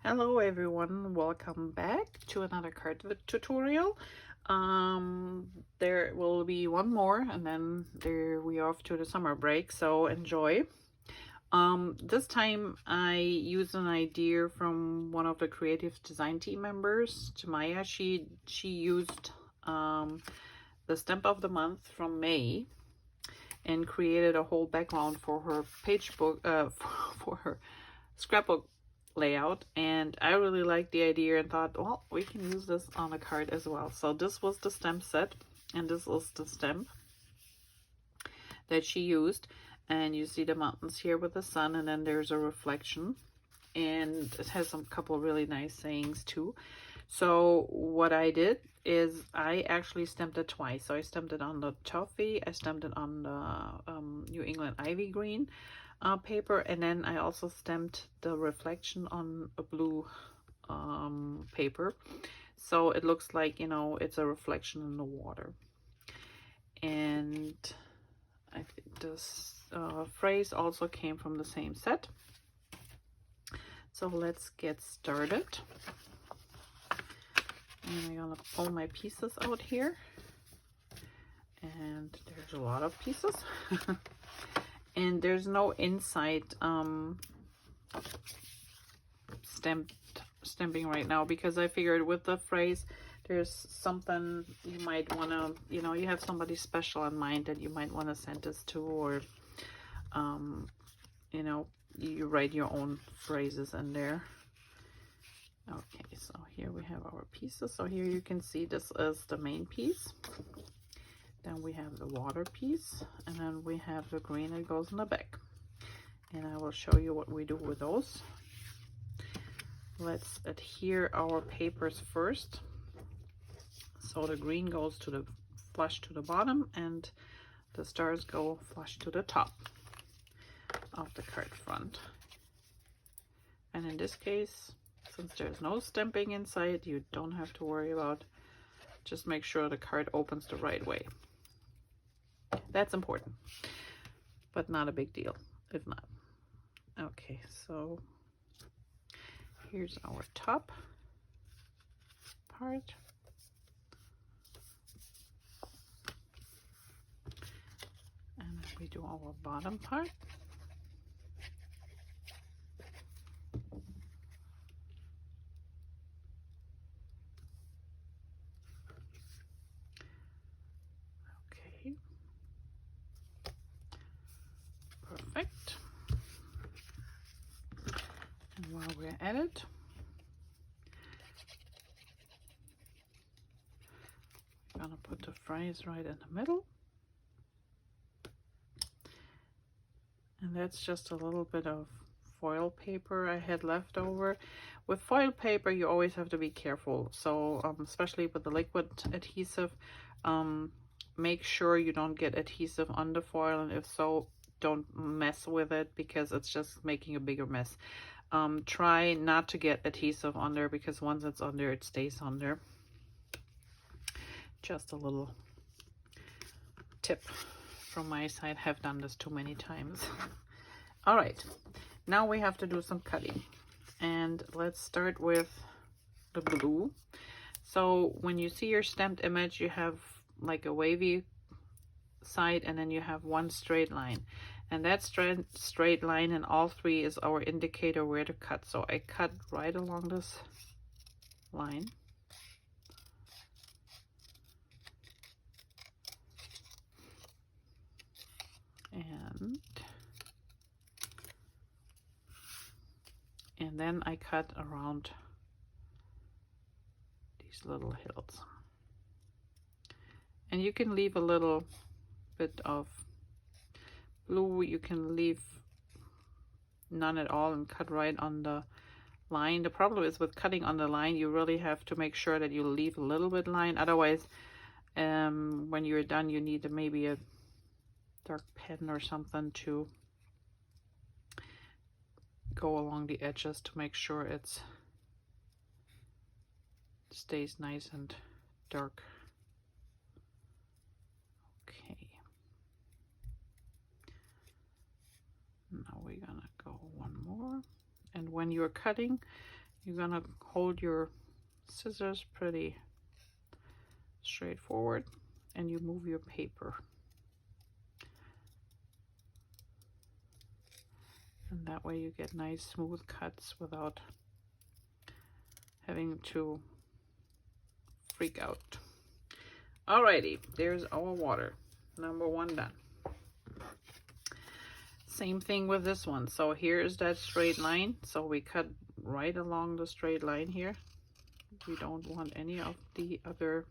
Hello everyone, welcome back to another card tutorial. There will be one more and then we are off to the summer break, so enjoy. This time I used an idea from one of the creative design team members, Jamaya. She used the stamp of the month from May and created a whole background for her page book, for her scrapbook layout, and I really liked the idea and thought, well, we can use this on a card as well. So this was the stamp set, and this was the stamp that she used, and you see the mountains here with the sun, and then there's a reflection, and it has some couple really nice sayings too. So what I did is I actually stamped it twice. So I stamped it on the Toffee, I stamped it on the New England Ivy Green paper, and then I also stamped the reflection on a blue paper, so it looks like, you know, it's a reflection in the water. And I think this phrase also came from the same set. So let's get started. And I'm gonna pull my pieces out here, and there's a lot of pieces. And there's no inside stamping right now, because I figured with the phrase there's something you might want to, you know, you have somebody special in mind that you might want to send this to, or you know, you write your own phrases in there. Okay, so here we have our pieces. So here you can see this is the main piece. Then we have the water piece, and then we have the green that goes in the back. And I will show you what we do with those. Let's adhere our papers first. So the green goes to the flush to the bottom, and the stars go flush to the top of the card front. And in this case, since there's no stamping inside, you don't have to worry about. Just make sure the card opens the right way. That's important, but not a big deal if not. Okay, so here's our top part. And then we do our bottom part. Okay. Perfect. And while we're at it, we're gonna put the phrase right in the middle. And that's just a little bit of foil paper I had left over. With foil paper, you always have to be careful. So especially with the liquid adhesive, make sure you don't get adhesive on the foil, and if so, don't mess with it, because it's just making a bigger mess. Try not to get adhesive on there, because once it's on there, it stays on there. Just a little tip from my side. Have done this too many times. All right, now we have to do some cutting, and let's start with the blue. So when you see your stamped image, you have like a wavy side, and then you have one straight line, and that straight line in all three is our indicator where to cut. So I cut right along this line. And then I cut around these little hills. And you can leave a little bit of blue, you can leave none at all and cut right on the line. The problem is with cutting on the line, you really have to make sure that you leave a little bit line. Otherwise, when you're done, you need maybe a dark pen or something to go along the edges to make sure it stays nice and dark. Okay. Now we're gonna go one more. And when you're cutting, you're gonna hold your scissors pretty straightforward, and you move your paper. And that way you get nice smooth cuts without having to freak out. Alrighty, there's our water. Number 1 done. Same thing with this one. So here's that straight line. So we cut right along the straight line here. We don't want any of the other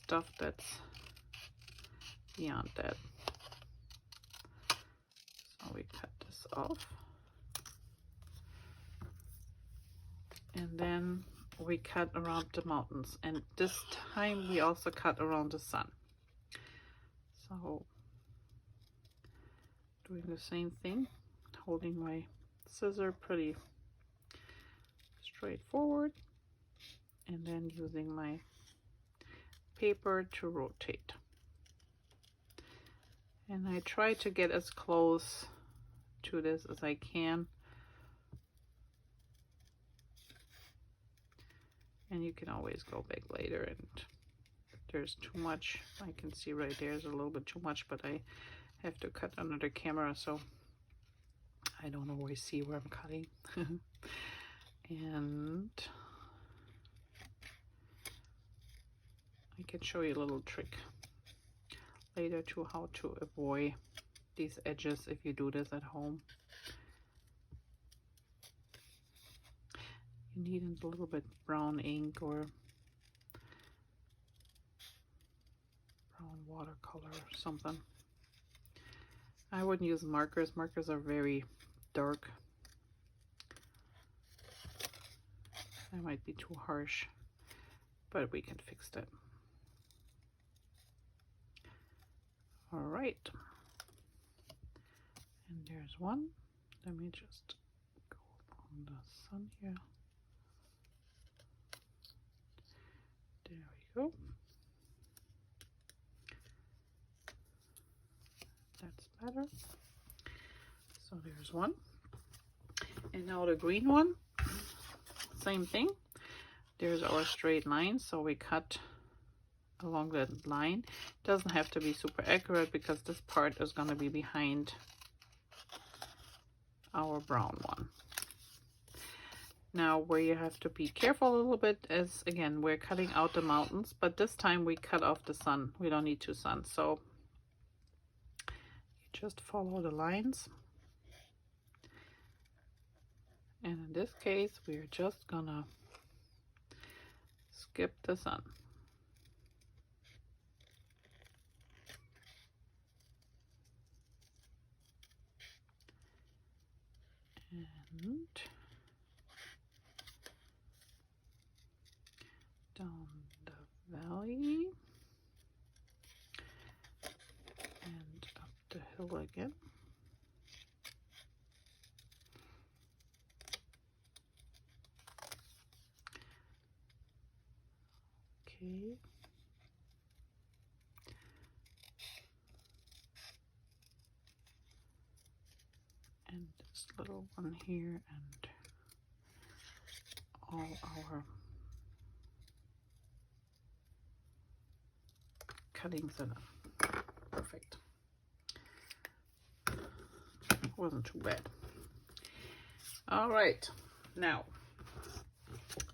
stuff that's beyond that. So we cut this off. And then we cut around the mountains. And this time we also cut around the sun. So doing the same thing, holding my scissor pretty straightforward, and then using my paper to rotate. And I try to get as close to this as I can. And you can always go back later, and if there's too much, I can see right there's a little bit too much, but I have to cut under the camera, so I don't always see where I'm cutting. And I can show you a little trick later to how to avoid these edges if you do this at home. You need a little bit brown ink or brown watercolor or something. I wouldn't use markers. Markers are very dark. That might be too harsh, but we can fix that. All right. And there's one. Let me just go along the sun here. There we go. That's better. So there's one. And now the green one, same thing. There's our straight line, so we cut along that line. It doesn't have to be super accurate because this part is going to be behind our brown one. Now where you have to be careful a little bit is, again, we're cutting out the mountains, but this time we cut off the sun. We don't need 2 suns, so you just follow the lines. And in this case, we're just gonna skip the sun. And down the valley and up the hill again. Okay. And this little one here, and all our cuttings in it. Perfect. Wasn't too bad. All right, now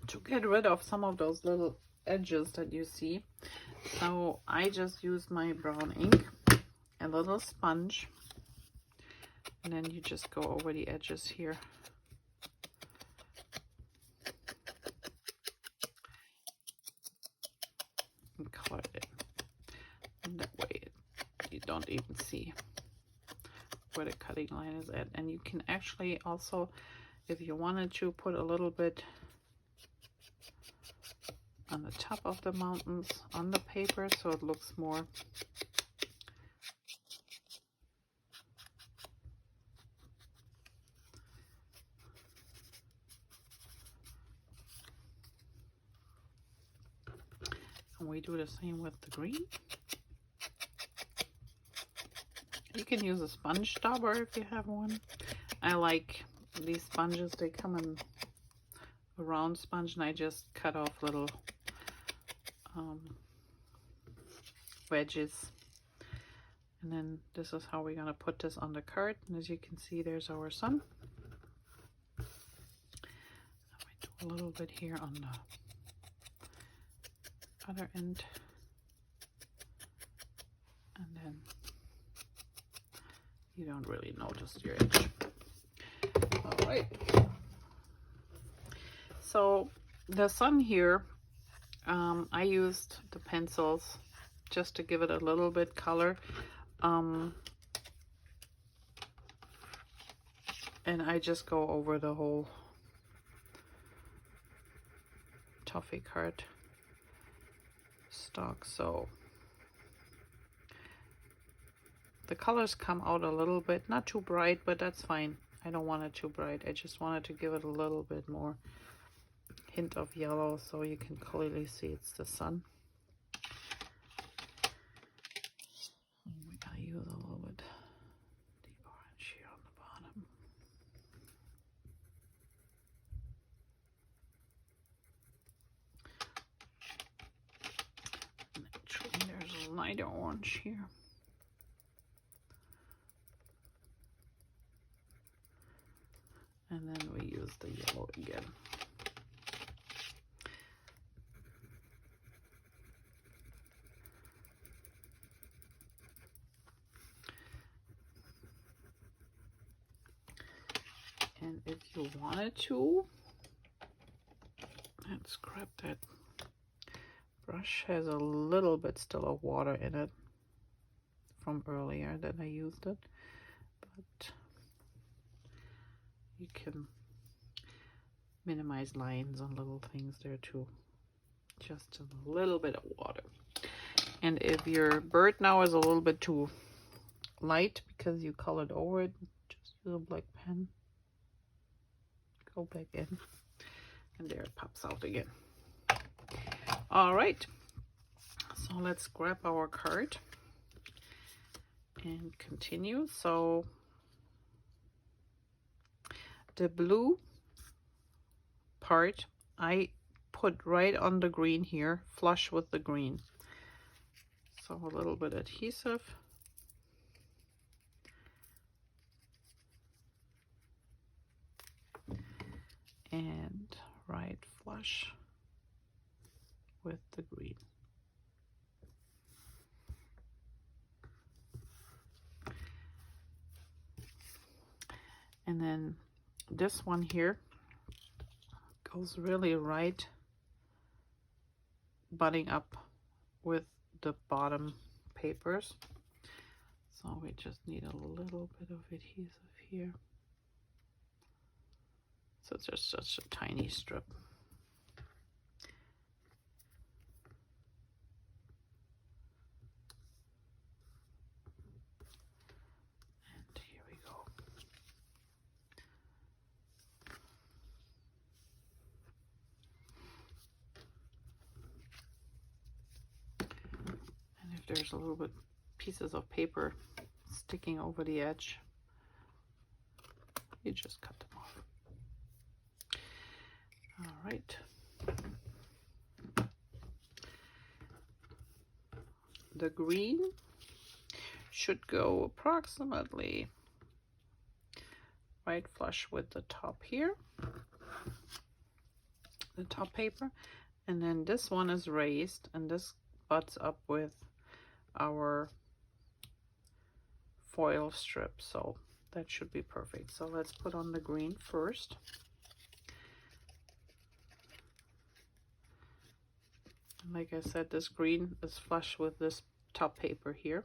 to get rid of some of those little edges that you see, so I just used my brown ink, a little sponge, and then you just go over the edges here. And color it in. And that way you don't even see where the cutting line is at. And you can actually also, if you wanted to, put a little bit on the top of the mountains on the paper so it looks more and we do the same with the green. You can use a sponge dauber if you have one. I like these sponges. They come in a round sponge, and I just cut off little wedges. And then this is how we're gonna put this on the card. And as you can see, there's our sun. I might do a little bit here on the other end. And then you don't really notice your edge. All right. So the sun here, I used the pencils just to give it a little bit color. And I just go over the whole Toffee card stock, so the colors come out a little bit, not too bright, but that's fine. I don't want it too bright. I just wanted to give it a little bit more hint of yellow so you can clearly see it's the sun. We gotta use a little bit deep orange here on the bottom. And actually, there's a lighter orange here. And then we use the yellow again. And if you wanted to, let's grab that brush. Has a little bit still of water in it from earlier that I used it, but you can minimize lines on little things there too. Just a little bit of water. And if your bird now is a little bit too light because you colored over it, just use a black pen. Go back in, and there it pops out again. All right, so let's grab our card and continue. So the blue part I put right on the green here, flush with the green. So a little bit adhesive. And right flush with the green. And then this one here goes really right butting up with the bottom papers. So we just need a little bit of adhesive here. So it's just such a tiny strip. And here we go. And if there's a little bit pieces of paper sticking over the edge, you just cut them off. All right. The green should go approximately right flush with the top here, the top paper, and then this one is raised and this butts up with our foil strip, so that should be perfect. So let's put on the green first. Like I said, this green is flush with this top paper here,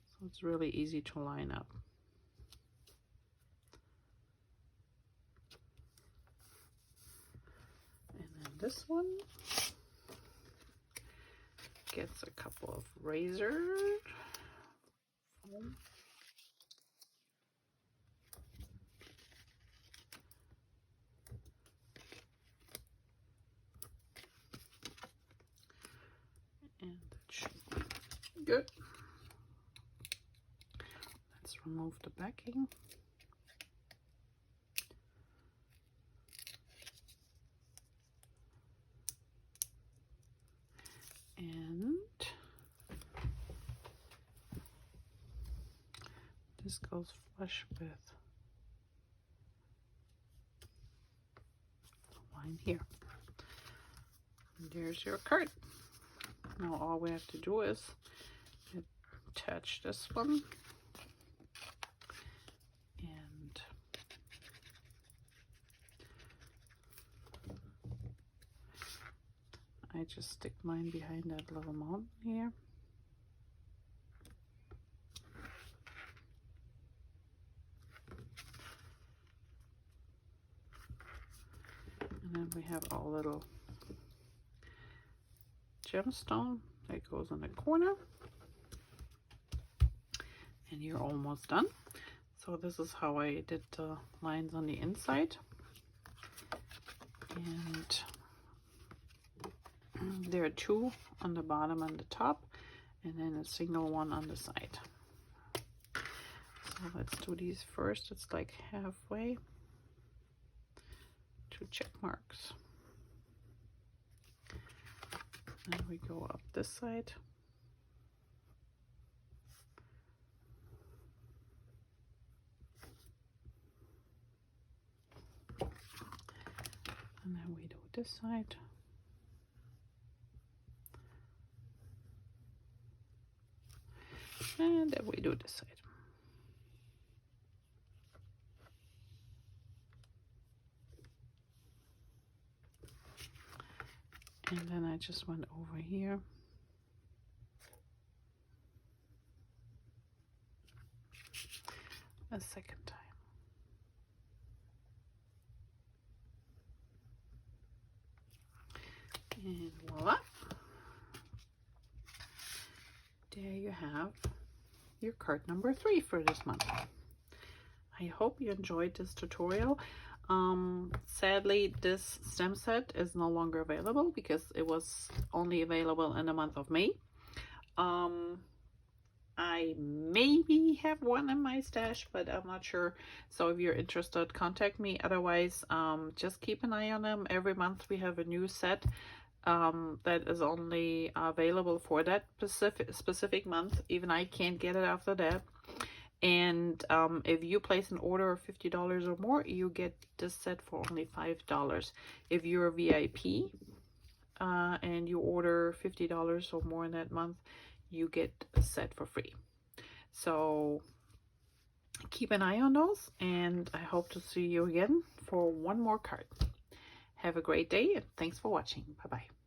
so it's really easy to line up. And then this one gets a couple of razor foam. And that should be good. Let's remove the backing. And this goes flush with the line here. And there's your card. Now all we have to do is attach this one, and I just stick mine behind that little mountain here. And then we have our little gemstone that goes in the corner. And you're almost done. So this is how I did the lines on the inside. And there are two on the bottom and the top, and then a single one on the side. So let's do these first. It's like halfway. 2 check marks. And we go up this side. And then we do this side. And then we do this side. And then I just went over here. A second time. And voila. There you have your card number 3 for this month. I hope you enjoyed this tutorial. Sadly, this stem set is no longer available because it was only available in the month of May. I maybe have one in my stash, but I'm not sure. So if you're interested, contact me. Otherwise, just keep an eye on them. Every month we have a new set that is only available for that specific month. Even I can't get it after that. And if you place an order of $50 or more, you get this set for only $5. If you're a VIP and you order $50 or more in that month, you get a set for free. So keep an eye on those, and I hope to see you again for one more card. Have a great day, and thanks for watching. Bye-bye.